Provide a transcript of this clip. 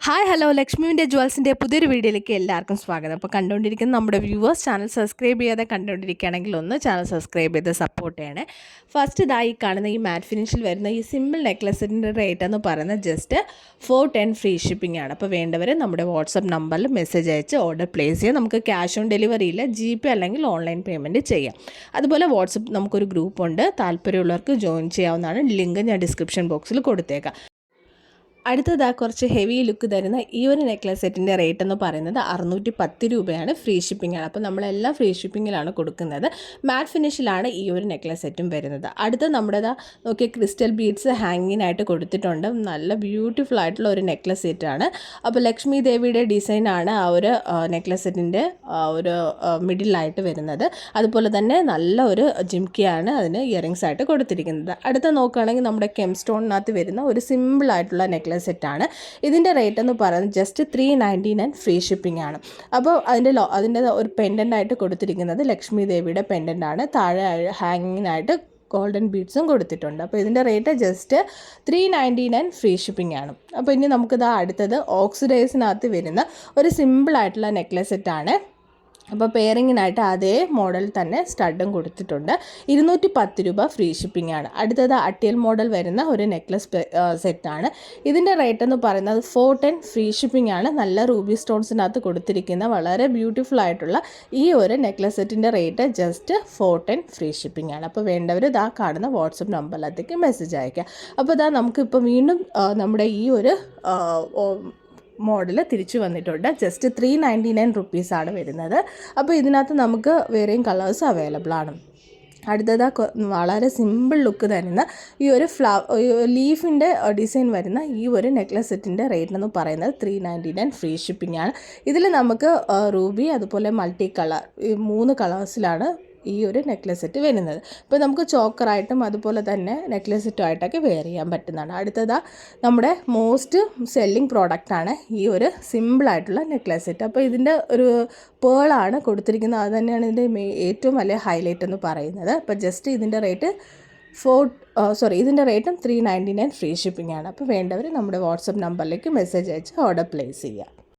Hi hello ലക്ഷ്മിൻ്റെ ജുവൽസിൻ്റെ പുതിയൊരു വീഡിയോയിലേക്ക് എല്ലാവർക്കും സ്വാഗതം. അപ്പോൾ കണ്ടുകൊണ്ടിരിക്കുന്ന നമ്മുടെ വ്യൂവേഴ്സ് ചാനൽ സബ്സ്ക്രൈബ് ചെയ്യാതെ കണ്ടുകൊണ്ടിരിക്കുകയാണെങ്കിൽ ഒന്ന് ചാനൽ സബ്സ്ക്രൈബ് ചെയ്ത് സപ്പോർട്ട് ചെയ്യണേ. ഫസ്റ്റ് ഇതായി കാണുന്ന ഈ മാറ്റ് ഫിനിഷിൽ വരുന്ന ഈ സിമ്പിൾ നെക്ലസിൻ്റെ റേറ്റ് എന്ന് പറയുന്നത് ജസ്റ്റ് 410 ഫ്രീ ഷിപ്പിംഗ് ആണ്. അപ്പോൾ വേണ്ടവർ നമ്മുടെ വാട്സപ്പ് നമ്പറിൽ മെസ്സേജ് അയച്ച് ഓർഡർ പ്ലേസ് ചെയ്യാം. നമുക്ക് ക്യാഷ് ഓൺ ഡെലിവറി ഇല്ല, GPay അല്ലെങ്കിൽ ഓൺലൈൻ പേയ്മെൻറ്റ് ചെയ്യാം. അതുപോലെ വാട്സപ്പ് നമുക്കൊരു ഗ്രൂപ്പുണ്ട്, താല്പര്യമുള്ളവർക്ക് ജോയിൻ ചെയ്യാവുന്നതാണ്. ലിങ്ക് ഞാൻ ഡിസ്ക്രിപ്ഷൻ ബോക്സിൽ കൊടുത്തേക്കാം. അടുത്തതാ കുറച്ച് ഹെവി ലുക്ക് തരുന്ന ഈ ഒരു നെക്ലസ് സെറ്റിൻ്റെ റേറ്റ് എന്ന് പറയുന്നത് 610 രൂപയാണ്. ഫ്രീ ഷിപ്പിംഗ് ആണ്. അപ്പോൾ നമ്മളെല്ലാം ഫ്രീ ഷിപ്പിങ്ങിലാണ് കൊടുക്കുന്നത്. മാറ്റ് ഫിനിഷിലാണ് ഈ ഒരു നെക്ലസ് സെറ്റും വരുന്നത്. അടുത്ത നമ്മുടേതാ നോക്കിയ ക്രിസ്റ്റൽ ബീഡ്സ് ഹാങ്ങിനായിട്ട് കൊടുത്തിട്ടുണ്ട്. നല്ല ബ്യൂട്ടിഫുൾ ആയിട്ടുള്ള ഒരു നെക്ലസ് സെറ്റാണ്. അപ്പോൾ ലക്ഷ്മി ദേവിയുടെ ഡിസൈനാണ് ആ ഒരു നെക്ലസ് സെറ്റിൻ്റെ ഒരു മിഡിലായിട്ട് വരുന്നത്. അതുപോലെ തന്നെ നല്ല ഒരു ജിംക്കിയാണ് അതിന് ഇയറിങ്സ് ആയിട്ട് കൊടുത്തിരിക്കുന്നത്. അടുത്ത നോക്കുകയാണെങ്കിൽ നമ്മുടെ കെം സ്റ്റോണിനകത്ത് വരുന്ന ഒരു സിമ്പിളായിട്ടുള്ള നെക്ലസ് സെറ്റാണ്. ഇതിൻ്റെ റേറ്റ് എന്ന് പറയുന്നത് ജസ്റ്റ് 399 ഫ്രീ ഷിപ്പിംഗ് ആണ്. അപ്പോൾ അതിൻ്റെ ഒരു പെൻഡൻ്റായിട്ട് കൊടുത്തിരിക്കുന്നത് ലക്ഷ്മി ദേവിയുടെ പെൻഡൻ്റാണ്. താഴെ ഹാങ്ങിനായിട്ട് ഗോൾഡൻ ബീഡ്സും കൊടുത്തിട്ടുണ്ട്. അപ്പോൾ ഇതിൻ്റെ റേറ്റ് ജസ്റ്റ് 399 ഫ്രീ ഷിപ്പിംഗ് ആണ്. അപ്പോൾ ഇനി നമുക്കിതാ അടുത്തത് ഓക്സിഡൈസിനകത്ത് വരുന്ന ഒരു സിമ്പിളായിട്ടുള്ള നെക്ലസ് സെറ്റാണ്. അപ്പോൾ പെയറിങ്ങിനായിട്ട് അതേ മോഡൽ തന്നെ സ്റ്റഡും കൊടുത്തിട്ടുണ്ട്. 210 രൂപ ഫ്രീ ഷിപ്പിംഗ് ആണ്. അടുത്തത് അട്ടിയൽ മോഡൽ വരുന്ന ഒരു നെക്ലസ് സെറ്റാണ്. ഇതിൻ്റെ റേറ്റ് എന്ന് പറയുന്നത് 410 ഫ്രീ ഷിപ്പിംഗ് ആണ്. നല്ല റൂബി സ്റ്റോൺസിനകത്ത് കൊടുത്തിരിക്കുന്ന വളരെ ബ്യൂട്ടിഫുൾ ആയിട്ടുള്ള ഈ ഒരു നെക്ലസ് സെറ്റിൻ്റെ റേറ്റ് ജസ്റ്റ് 410 ഫ്രീ ഷിപ്പിംഗ് ആണ്. അപ്പോൾ വേണ്ടവർ ഇതാ കാണുന്ന വാട്സപ്പ് നമ്പറിലേക്ക് മെസ്സേജ് അയക്കുക. അപ്പോൾ ഇതാ നമുക്കിപ്പോൾ വീണ്ടും നമ്മുടെ ഈ ഒരു മോഡൽ തിരിച്ചു വന്നിട്ടുണ്ട്. ജസ്റ്റ് 399 റുപ്പീസാണ് വരുന്നത്. അപ്പോൾ ഇതിനകത്ത് നമുക്ക് വേറെയും കളേഴ്സ് അവൈലബിൾ ആണ്. അടുത്തത് വളരെ സിമ്പിൾ ലുക്ക് തരുന്ന ഈ ഒരു ലീഫിൻ്റെ ഡിസൈൻ വരുന്ന ഈ ഒരു നെക്ലസ് സെറ്റിൻ്റെ റേറ്റ് എന്ന് പറയുന്നത് 399 ഫ്രീ ഷിപ്പിംഗ് ആണ്. ഇതിൽ നമുക്ക് റൂബി അതുപോലെ മൾട്ടി കളർ ഈ 3 കളേഴ്സിലാണ് ഈ ഒരു നെക്ലസ് സെറ്റ് വരുന്നത്. ഇപ്പോൾ നമുക്ക് ചോക്കറായിട്ടും അതുപോലെ തന്നെ നെക്ലസ് സെറ്റുമായിട്ടൊക്കെ വെയർ ചെയ്യാൻ പറ്റുന്നതാണ്. അടുത്തതാ നമ്മുടെ മോസ്റ്റ് സെല്ലിംഗ് പ്രോഡക്റ്റാണ് ഈ ഒരു സിമ്പിളായിട്ടുള്ള നെക്ലസ് സെറ്റ്. അപ്പോൾ ഇതിൻ്റെ ഒരു പേളാണ് കൊടുത്തിരിക്കുന്നത്. അത് തന്നെയാണ് ഇതിൻ്റെ ഏറ്റവും വലിയ ഹൈലൈറ്റ് എന്ന് പറയുന്നത്. അപ്പോൾ ജസ്റ്റ് ഇതിൻ്റെ റേറ്റ് ഇതിൻ്റെ റേറ്റും 399 ഫ്രീ ഷിപ്പിംഗ് ആണ്. അപ്പോൾ വേണ്ടവർ നമ്മുടെ വാട്സപ്പ് നമ്പറിലേക്ക് മെസ്സേജ് അയച്ച് ഓർഡർ പ്ലേസ് ചെയ്യുക.